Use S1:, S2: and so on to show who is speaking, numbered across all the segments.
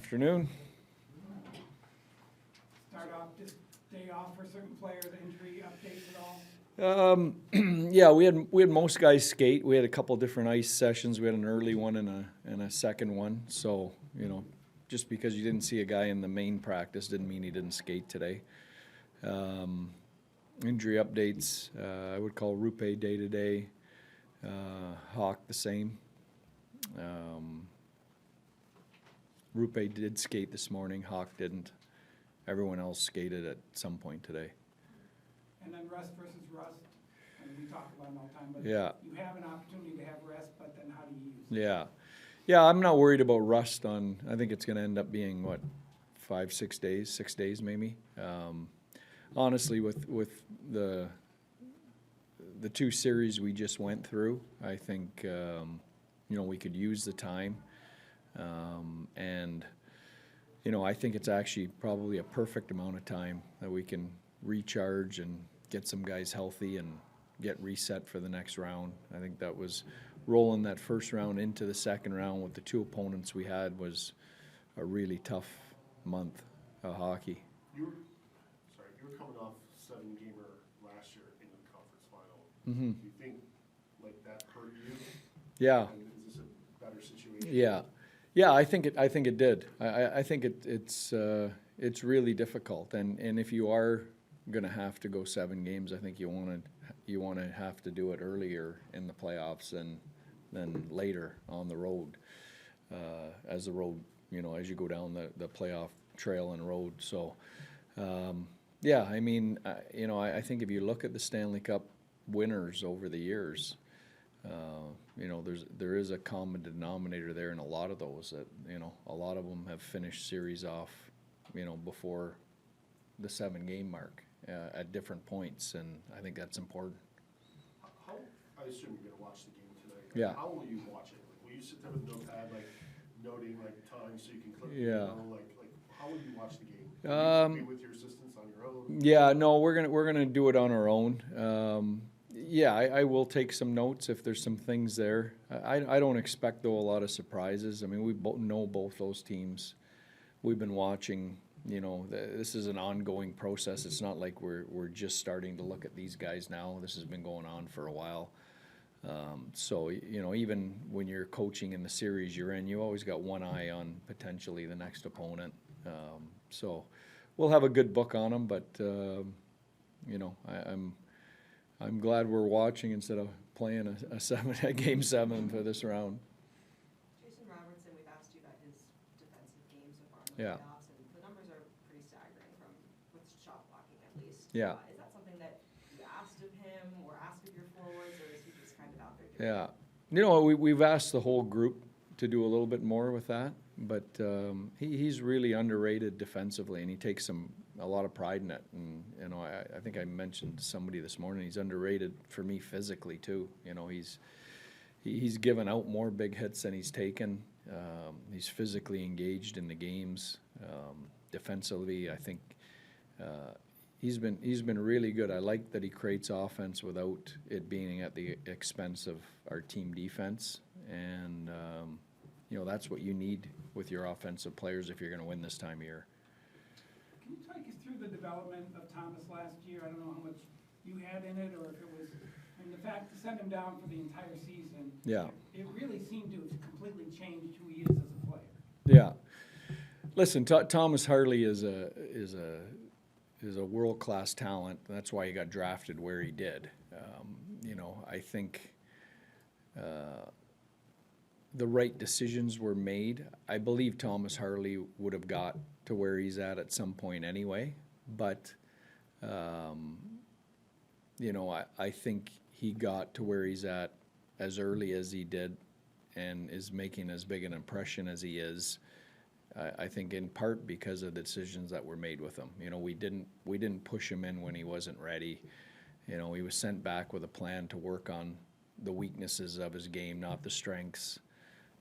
S1: Afternoon.
S2: Start off, just day off for certain players, injury updates at all?
S1: Yeah, we had most guys skate. We had a couple different ice sessions. We had an early one and a second one. So, just because you didn't see a guy in the main practice didn't mean he didn't skate today. Injury updates, I would call Rupe day to day. Hawk the same. Rupe did skate this morning. Hawk didn't. Everyone else skated at some point today.
S2: And then rest versus rust, and we talk about it all the time, but
S1: Yeah.
S2: you have an opportunity to have rest, but then how do you use it?
S1: Yeah, I'm not worried about rust on, I think it's going to end up being, 6 days maybe. Honestly, with the two series we just went through, I think, we could use the time. And I think it's actually probably a perfect amount of time that we can recharge and get some guys healthy and get reset for the next round. I think that was rolling that first round into the second round with the two opponents we had was a really tough month of hockey.
S3: You were coming off 7-gamer last year in the conference final.
S1: Mm-hmm.
S3: Do you think that hurt you?
S1: Yeah.
S3: And is this a better situation?
S1: Yeah, I think it did. I think it's really difficult, and if you are gonna have to go 7 games, I think you want to have to do it earlier in the playoffs than later on the road, as the road as you go down the playoff trail and road. So, I think if you look at the Stanley Cup winners over the years. There is a common denominator there in a lot of those that, a lot of them have finished series off, before the 7-game mark at different points, and I think that's important.
S3: How I assume you're going to watch the game tonight.
S1: Yeah.
S3: How will you watch it? Will you sit there with a notepad, noting time so you can click?
S1: Yeah.
S3: How will you watch the game? Will you be with your assistants on your own?
S1: Yeah, no, we're gonna do it on our own. I will take some notes if there's some things there. I don't expect, though, a lot of surprises. I mean, we know both those teams. We've been watching, this is an ongoing process. It's not like we're just starting to look at these guys now. This has been going on for a while. So, even when you're coaching in the series you're in, you always got one eye on potentially the next opponent. So we'll have a good book on them, but, I'm glad we're watching instead of playing a game 7 for this round.
S4: Jason Robertson, we've asked you about his defensive game so far in the playoffs, and the numbers are pretty staggering with shot blocking at least.
S1: Yeah.
S4: Is that something that you asked of him or asked of your forwards, or is he just kind of out there doing it?
S1: We've asked the whole group to do a little bit more with that, but he's really underrated defensively, and he takes a lot of pride in it. And I think I mentioned to somebody this morning, he's underrated for me physically too. He's given out more big hits than he's taken. He's physically engaged in the games. Defensively, I think he's been really good. I like that he creates offense without it being at the expense of our team defense, and that's what you need with your offensive players if you're going to win this time of year.
S2: Can you take us through the development of Thomas last year? I don't know how much you had in it, or if it was, the fact to send him down for the entire season.
S1: Yeah.
S2: It really seemed to have completely changed who he is as a player.
S1: Yeah. Listen, Thomas Harley is a world-class talent. That's why he got drafted where he did. I think the right decisions were made. I believe Thomas Harley would have got to where he's at some point anyway, but I think he got to where he's at as early as he did and is making as big an impression as he is. I think in part because of the decisions that were made with him. We didn't push him in when he wasn't ready. He was sent back with a plan to work on the weaknesses of his game, not the strengths.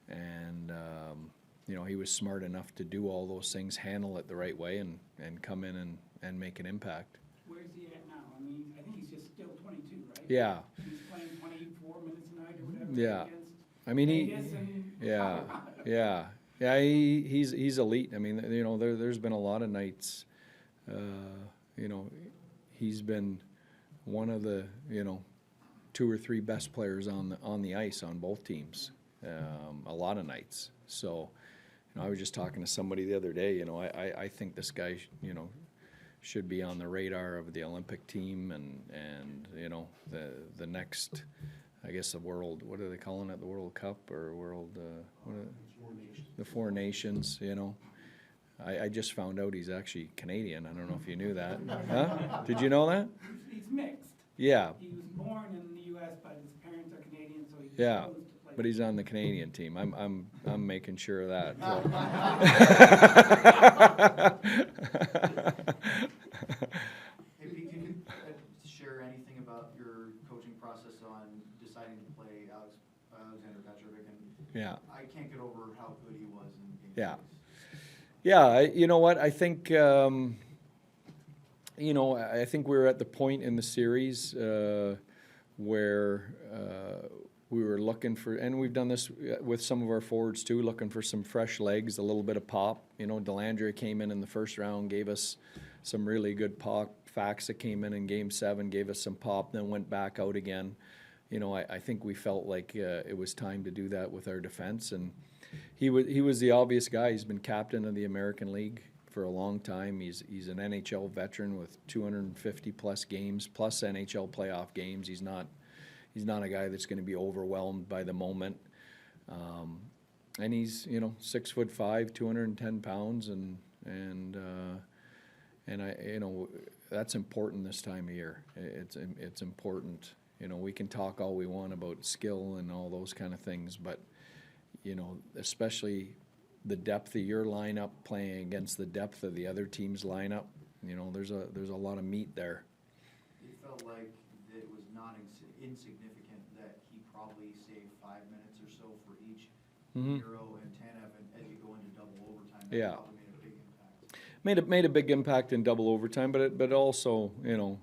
S1: And he was smart enough to do all those things, handle it the right way, and come in and make an impact.
S2: Where's he at now? I think he's just still 22, right?
S1: Yeah.
S2: He's playing 24 minutes a night or whatever.
S1: Yeah.
S2: Against
S1: I mean,
S2: Vegas and Colorado.
S1: yeah. Yeah, he's elite. I mean, you know, there's been a lot of nights, you know, he's been one of the, you know, 2 or 3 best players on the ice on both teams, a lot of nights. So, you know, I was just talking to somebody the other day, you know, I think this guy, you know, should be on the radar of the Olympic team and you know, the next, I guess the world, what are they calling it, the World Cup or World, the 4 Nations, you know. I just found out he's actually Canadian. I don't know if you knew that. Huh? Did you know that?
S2: He's mixed.
S1: Yeah,
S2: He was born in the U.S., but his parents are Canadian, so he
S1: yeah,
S2: chose to play.
S1: but he's on the Canadian team. I'm making sure of that.
S5: Hey, Pete, can you share anything about your coaching process on deciding to play Alexander Petrovic? And
S1: Yeah.
S5: I can't get over how good he was in game
S1: Yeah.
S5: six.
S1: Yeah, you know what? I think you know, I think we were at the point in the series where we were looking for, and we've done this with some of our forwards too, looking for some fresh legs, a little bit of pop. You know, Delandre came in the first round, gave us some really good pop. Faxa came in Game 7, gave us some pop, then went back out again. You know, I think we felt like it was time to do that with our defense, and he was the obvious guy. He's been captain of the American League for a long time. He's an NHL veteran with 250 plus games, plus NHL playoff games. He's not a guy that's going to be overwhelmed by the moment. And he's, you know, 6'5", 210 pounds, and I, you know, that's important this time of year. It's important. You know, we can talk all we want about skill and all those kind of things, but you know, especially the depth of your lineup playing against the depth of the other team's lineup, you know, there's a lot of meat there.
S5: It felt like that it was not insignificant that he probably saved 5 minutes or so for each Euro and Tanev, and as you go into double overtime, that
S1: Yeah.
S5: probably made a big impact.
S1: Made a big impact in double overtime, but it also, you know,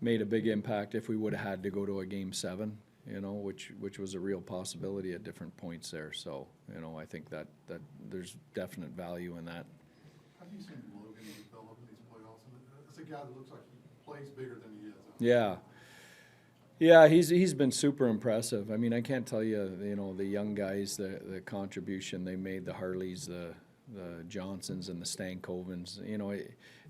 S1: made a big impact if we would have had to go to a Game 7, you know, which was a real possibility at different points there. So, you know, I think that there's definite value in that.
S6: Have you seen Logan develop in these playoffs? And it's a guy that looks like he plays bigger than he is.
S1: Yeah. Yeah, he's been super impressive. I mean, I can't tell you, you know, the young guys, the contribution they made, the Harleys, the Johnsons and the Stankovens. You know,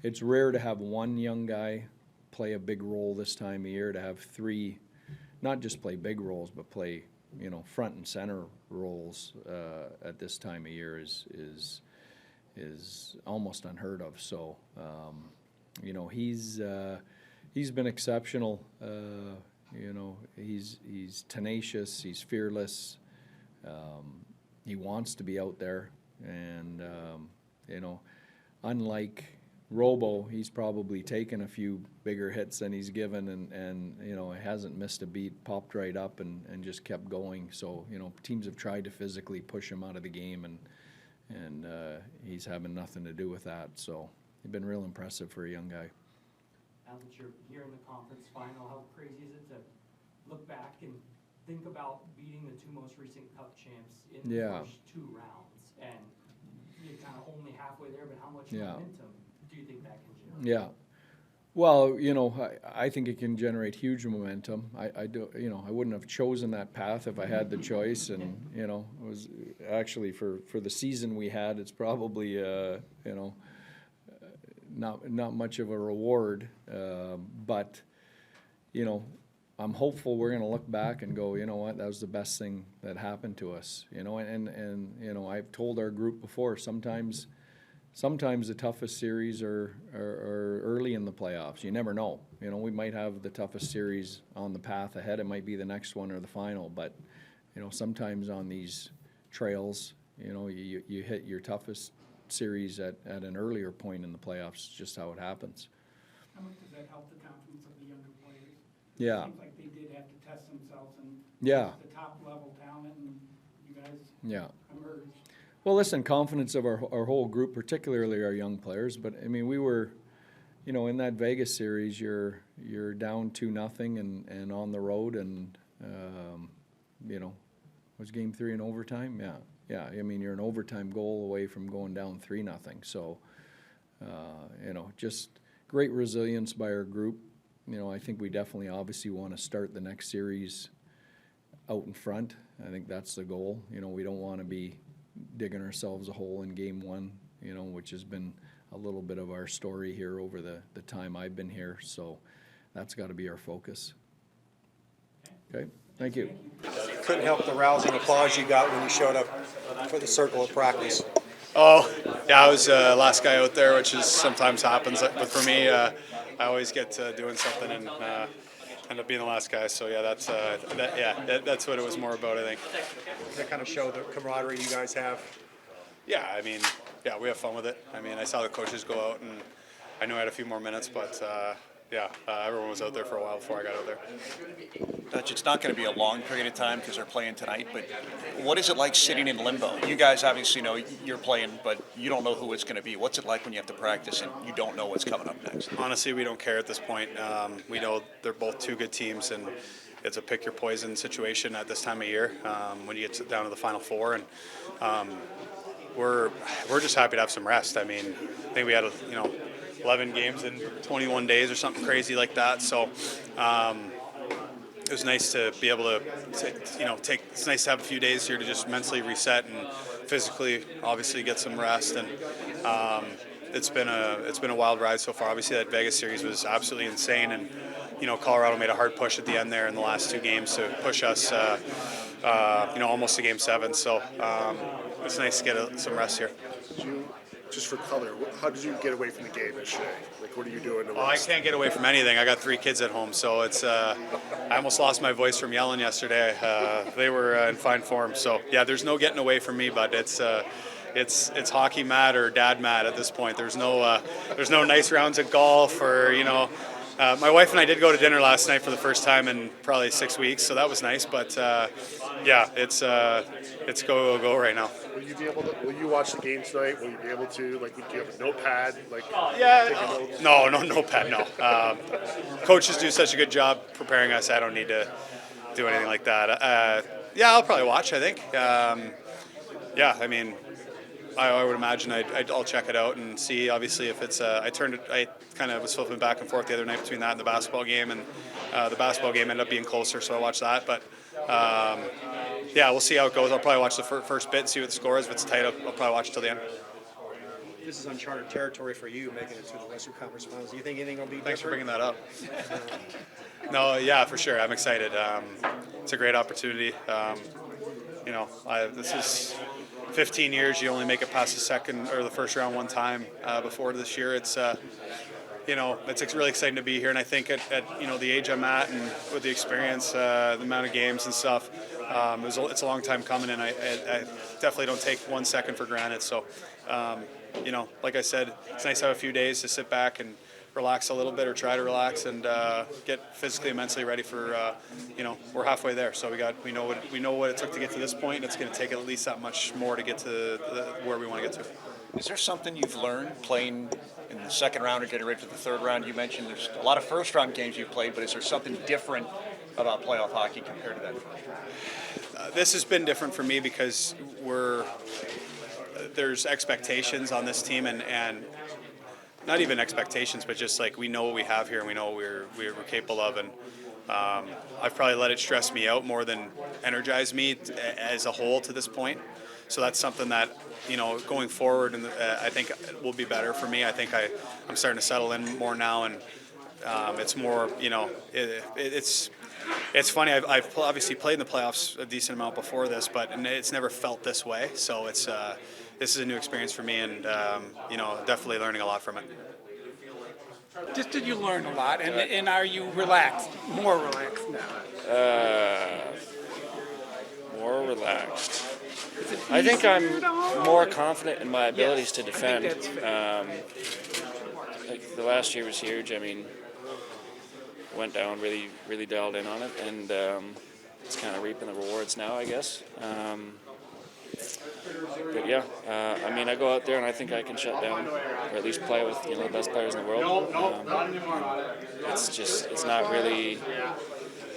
S1: it's rare to have one young guy play a big role this time of year. To have 3, not just play big roles, but play, you know, front and center roles at this time of year is almost unheard of. So, you know, he's been exceptional. You know, he's tenacious. He's fearless. He wants to be out there, and you know, unlike Robo, he's probably taken a few bigger hits than he's given, and you know, hasn't missed a beat, popped right up and just kept going. So, you know, teams have tried to physically push him out of the game, and he's having nothing to do with that. So he's been real impressive for a young guy.
S7: Now that you're here in the conference final, how crazy is it to look back and think about beating the 2 most recent Cup champs in the first 2 rounds? And you're kind of only halfway there, but how much momentum do you think that can generate?
S1: Yeah. Well, you know, I think it can generate huge momentum. I do, you know, I wouldn't have chosen that path if I had the choice, and you know, it was actually for the season we had, it's probably you know, not much of a reward, but you know, I'm hopeful we're going to look back and go, you know what, that was the best thing that happened to us, you know, and you know, I've told our group before, sometimes the toughest series are early in the playoffs. You never know. You know, we might have the toughest series on the path ahead. It might be the next one or the final, but you know, sometimes on these trails, you know, you hit your toughest series at an earlier point in the playoffs. It's just how it happens.
S2: How much does that help the confidence of the younger players?
S1: Yeah.
S2: It seems like they did have to test themselves and
S1: Yeah.
S2: the top level talent, and you guys
S1: Yeah.
S2: emerged.
S1: Well, listen, confidence of our whole group, particularly our young players. But I mean, we were, you know, in that Vegas series, you're down 2-0 and on the road, and you know, was Game 3 in overtime? Yeah. Yeah, I mean, you're an overtime goal away from going down 3-0. So, just great resilience by our group. I think we definitely obviously want to start the next series out in front. I think that's the goal. We don't want to be digging ourselves a hole in game 1, which has been a little bit of our story here over the time I've been here. So that's got to be our focus. Okay, thank you.
S8: Couldn't help the rousing applause you got when you showed up for the circle of practice.
S9: Oh, yeah, I was last guy out there, which is sometimes happens. But for me, I always get doing something and end up being the last guy. So yeah, that's what it was more about, I think.
S8: That kind of show the camaraderie you guys have.
S9: Yeah, I mean, yeah, we have fun with it. I mean, I saw the coaches go out, and I knew I had a few more minutes, but everyone was out there for a while before I got out there.
S10: Dutch, it's not going to be a long period of time because they're playing tonight, but what is it like sitting in limbo? You guys obviously know you're playing, but you don't know who it's going to be. What's it like when you have to practice and you don't know what's coming up next?
S9: Honestly, we don't care at this point. We know they're both two good teams, and it's a pick your poison situation at this time of year when you get down to the Final Four, and we're just happy to have some rest. I mean, I think we had 11 games in 21 days or something crazy like that. So it was nice to be able to it's nice to have a few days here to just mentally reset and physically, obviously, get some rest. And it's been a wild ride so far. Obviously, that Vegas series was absolutely insane, and Colorado made a hard push at the end there in the last 2 games to push us, almost to Game 7. So it's nice to get some rest here.
S3: Just for color, how did you get away from the game yesterday? Like, what are you doing to
S9: I can't get away from anything. I got 3 kids at home, so it's. I almost lost my voice from yelling yesterday. They were in fine form, so yeah. There's no getting away from me, but it's hockey mad or dad mad at this point. There's no nice rounds of golf or My wife and I did go to dinner last night for the first time in probably 6 weeks, so that was nice. But it's go right now.
S3: Will you watch the game tonight? Will you be able to? Like, do you have a notepad?
S9: No notepad. No. Coaches do such a good job preparing us. I don't need to do anything like that. I'll probably watch. I think. I mean, I would imagine I'll check it out and see. Obviously, if it's I kind of was flipping back and forth the other night between that and the basketball game, and the basketball game ended up being closer, so I watched that. But we'll see how it goes. I'll probably watch the first bit and see what the score is. If it's tight, I'll probably watch it till the end.
S8: This is uncharted territory for you, making it to the Western Conference Finals. Do you think anything will be
S9: Thanks
S8: different?
S9: for bringing that up. No, yeah, for sure. I'm excited. It's a great opportunity. This is 15 years. You only make it past the second or the first round one time before this year. It's it's really exciting to be here, and I think at the age I'm at and with the experience, the amount of games and stuff, it's a long time coming, and I definitely don't take 1 second for granted. So, like I said, it's nice to have a few days to sit back and relax a little bit, or try to relax, and get physically and mentally ready for. We're halfway there, so we know what it took to get to this point, and it's going to take at least that much more to get to where we want to get to.
S10: Is there something you've learned playing in the second round or getting ready for the third round? You mentioned there's a lot of first round games you've played, but is there something different about playoff hockey compared to that first round?
S9: This has been different for me because there's expectations on this team, and not even expectations, but just like we know what we have here and we know what we're capable of, and I've probably let it stress me out more than energize me as a whole to this point. So that's something that going forward, and I think will be better for me. I think I'm starting to settle in more now, and it's more it's funny. I've obviously played in the playoffs a decent amount before this, but it's never felt this way. So it's this is a new experience for me, and definitely learning a lot from it.
S2: Just did you learn a lot, and are you relaxed, more relaxed now?
S11: More relaxed. I think I'm more confident in my abilities to defend. Like the last year was huge. I mean, went down, really dialed in on it, and it's kind of reaping the rewards now, I guess. But yeah, I go out there and I think I can shut down, or at least play with the best players in the world. It's not really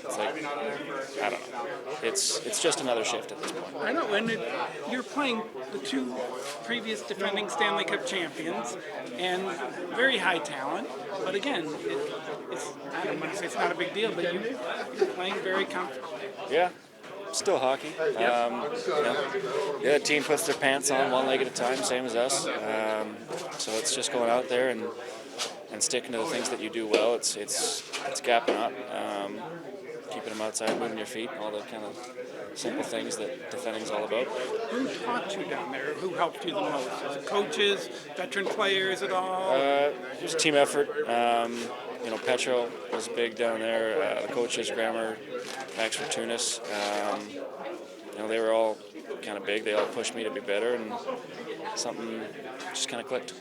S11: It's like, I don't know. It's just another shift at this point.
S2: I know, and you're playing the two previous defending Stanley Cup champions and very high talent. But again, it's I don't want to say it's not a big deal, but you're playing very comfortably.
S11: Yeah, still hockey. You know, the other team puts their pants on one leg at a time, same as us. So it's just going out there and sticking to the things that you do well. It's gapping up, keeping them outside, moving your feet, all the kind of simple things that defending is all about.
S2: Who taught you down there? Who helped you the most? Is it coaches, veteran players at all?
S11: It was a team effort. You know, Petro was big down there. The coaches, Grammer, Max Fortunis, you know, they were all kind of big. They all pushed me to be better, and something just kind of clicked.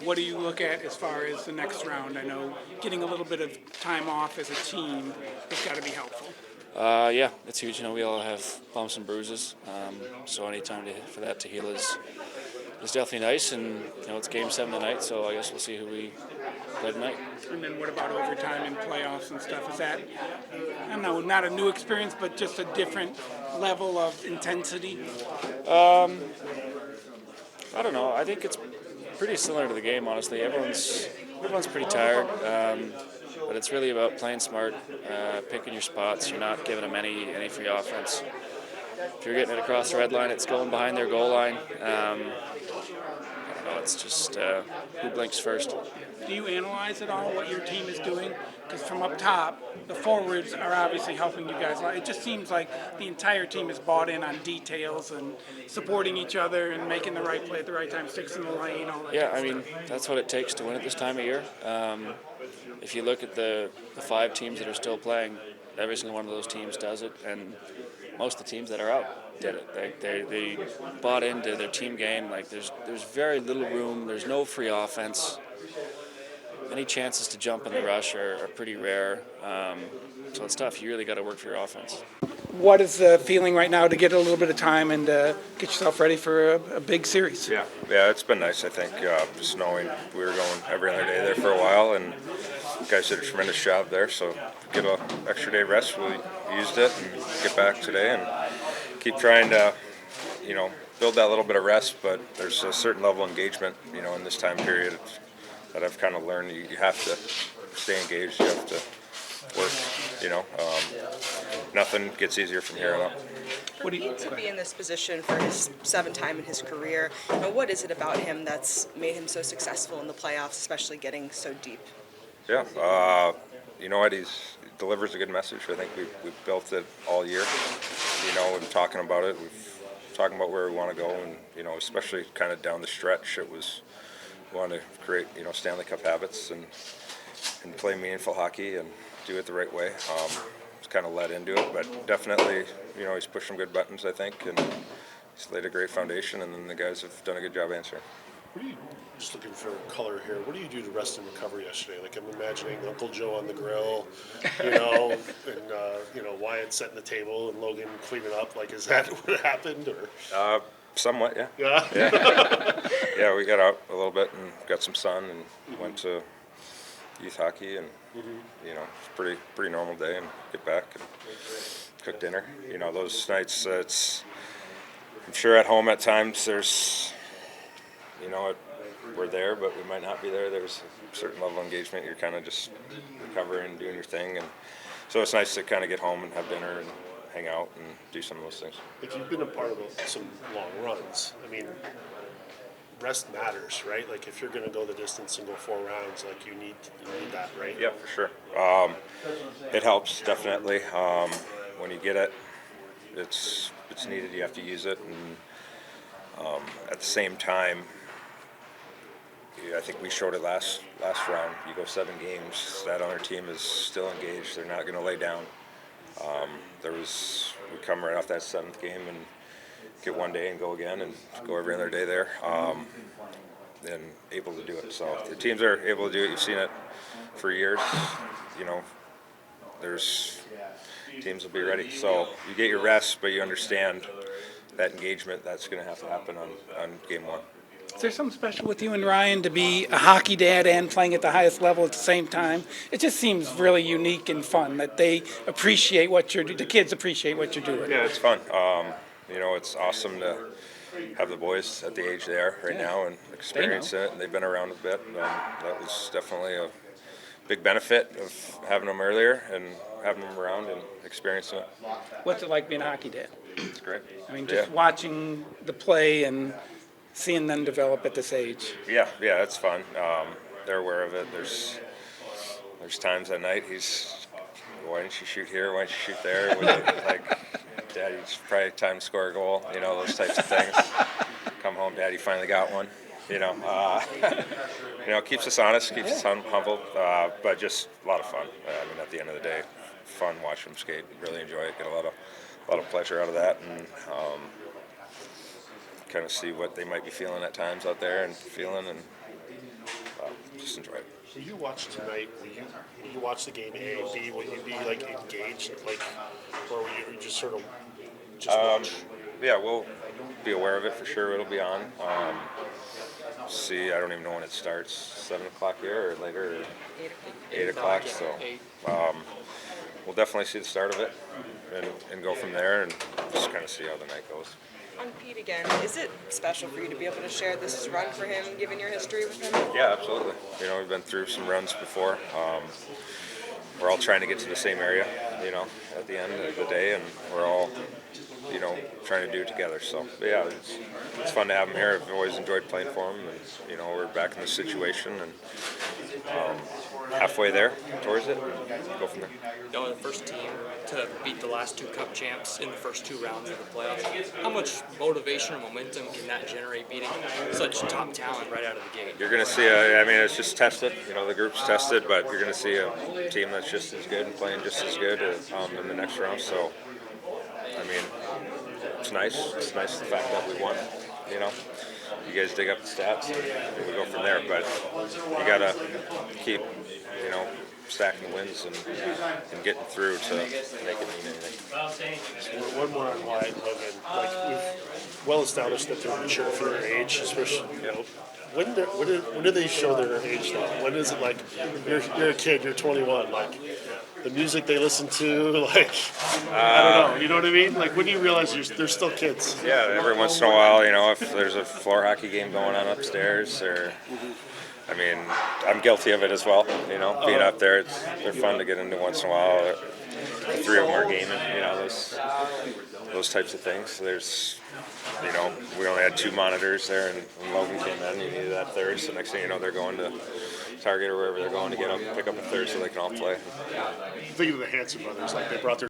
S2: What do you look at as far as the next round? I know getting a little bit of time off as a team has got to be helpful.
S11: Yeah, it's huge. You know, we all have bumps and bruises, so any time for that to heal is definitely nice. And you know, it's Game 7 tonight, so I guess we'll see who we play tonight.
S2: And then what about overtime and playoffs and stuff? Is that, I don't know, not a new experience, but just a different level of intensity?
S11: I don't know. I think it's pretty similar to the game, honestly. Everyone's pretty tired, but it's really about playing smart, picking your spots. You're not giving them any free offense. If you're getting it across the red line, it's going behind their goal line. I don't know. It's just who blinks first.
S2: Do you analyze at all what your team is doing? Because from up top, the forwards are obviously helping you guys. It just seems like the entire team is bought in on details and supporting each other and making the right play at the right time, sticks in the lane, all that.
S11: Yeah, I mean, that's what it takes to win at this time of year. If you look at the 5 teams that are still playing, every single one of those teams does it, and most of the teams that are out did it. They bought into their team game. Like there's very little room. There's no free offense. Any chances to jump in the rush are pretty rare. So it's tough. You really got to work for your offense.
S2: What is the feeling right now to get a little bit of time and get yourself ready for a big series?
S12: Yeah, it's been nice, I think, just knowing we were going every other day there for a while, and the guys did a tremendous job there, so get an extra day rest. We used it and get back today and keep trying to, you know, build that little bit of rest, but there's a certain level of engagement, you know, in this time period that I've kind of learned. You have to stay engaged, you have to work, you know. Nothing gets easier from here on out.
S4: What do you to be in this position for his 7th time in his career? You know, what is it about him that's made him so successful in the playoffs, especially getting so deep?
S12: Yeah, you know what? He delivers a good message. I think we've built it all year. You know, and talking about it, we've talking about where we want to go, and you know, especially kind of down the stretch, it was we want to create, you know, Stanley Cup habits and play meaningful hockey and do it the right way. Kind of led into it, but definitely, you know, he's pushed some good buttons, I think, and he's laid a great foundation, and then the guys have done a good job answering.
S3: What do you, just looking for color here, what do you do to rest and recover yesterday? Like, I'm imagining Uncle Joe on the grill, you know, and, you know, Wyatt setting the table and Logan cleaning up. Like, is that what happened, or?
S12: Somewhat, yeah.
S3: Yeah?
S12: Yeah, we got out a little bit and got some sun and went to youth hockey, and you know, it's pretty normal day, and get back and cook dinner. You know, those nights, I'm sure at home at times there's, you know, we're there, but we might not be there. There's a certain level of engagement. You're kind of just recovering and doing your thing, and so it's nice to kind of get home and have dinner and hang out and do some of those things.
S3: Like, you've been a part of some long runs. I mean, rest matters, right? Like, if you're going to go the distance and go 4 rounds, like, you need that, right?
S12: Yeah, for sure. It helps, definitely. When you get it, it's needed. You have to use it, and at the same time, I think we showed it last round. You go 7 games, that other team is still engaged. They're not going to lay down. We come right off that 7th game and get one day and go again and go every other day there, and able to do it. So the teams are able to do it. You've seen it for years. You know, there's teams will be ready. So you get your rest, but you understand that engagement that's going to have to happen on game 1.
S2: Is there something special with you and Ryan to be a hockey dad and playing at the highest level at the same time? It just seems really unique and fun that they appreciate what you're doing. The kids appreciate what you're doing.
S12: Yeah, it's fun. It's awesome to have the boys at the age they are right now and experience it. And they've been around a bit. That was definitely a big benefit of having them earlier and having them around and experiencing it.
S2: What's it like being a hockey dad?
S12: It's great.
S2: I mean, just watching the play and seeing them develop at this age.
S12: Yeah, it's fun. They're aware of it. There's times at night he's, why didn't you shoot here? Why didn't you shoot there? Like, Daddy, it's probably time to score a goal. Those types of things. Come home, Daddy finally got one. Keeps us honest, keeps us humble, but just a lot of fun. At the end of the day, fun watching them skate. Really enjoy it. Get a lot of pleasure out of that, and kind of see what they might be feeling at times out there and just enjoy it.
S3: Will you watch tonight? Will you watch the game A and B? Will you be engaged, or will you just sort of watch?
S12: Yeah, we'll be aware of it for sure. It'll be on. See, I don't even know when it starts. 7 o'clock here or later? Or 8 o'clock. So we'll definitely see the start of it and go from there and just kind of see how the night goes.
S4: On Pete again, is it special for you to be able to share this run for him, given your history with him?
S12: Yeah, absolutely. We've been through some runs before. We're all trying to get to the same area, at the end of the day, and we're all, trying to do it together. So, yeah, it's fun to have him here. I've always enjoyed playing for him, and, we're back in this situation, and halfway there towards it, and go from there.
S7: Y'all are the first team to beat the last two Cup champs in the first two rounds of the playoffs. How much motivation or momentum can that generate beating such top talent right out of the gate?
S12: You're going to see it's just tested. The group's tested, but you're going to see a team that's just as good and playing just as good in the next round. So, it's nice. It's nice the fact that we won. You guys dig up the stats, and we go from there. But you got to keep, stacking wins and getting through to make it mean anything.
S3: One more on Wyatt and Logan. We've well established that they're mature for their age, especially, when do they show their age though? When is it like, you're a kid, you're 21, the music they listen to, I don't know, you know what I mean? When do you realize they're still kids?
S12: Yeah, every once in a while, if there's a floor hockey game going on upstairs, or, I'm guilty of it as well, being up there, they're fun to get into once in a while. The three of them are gaming, those types of things. There's, we only had 2 monitors there, and when Logan came in, you needed that third, so next thing you know, they're going to Target or wherever they're going to pick up a third so they can all play.
S3: Thinking of the Hanson brothers, they brought their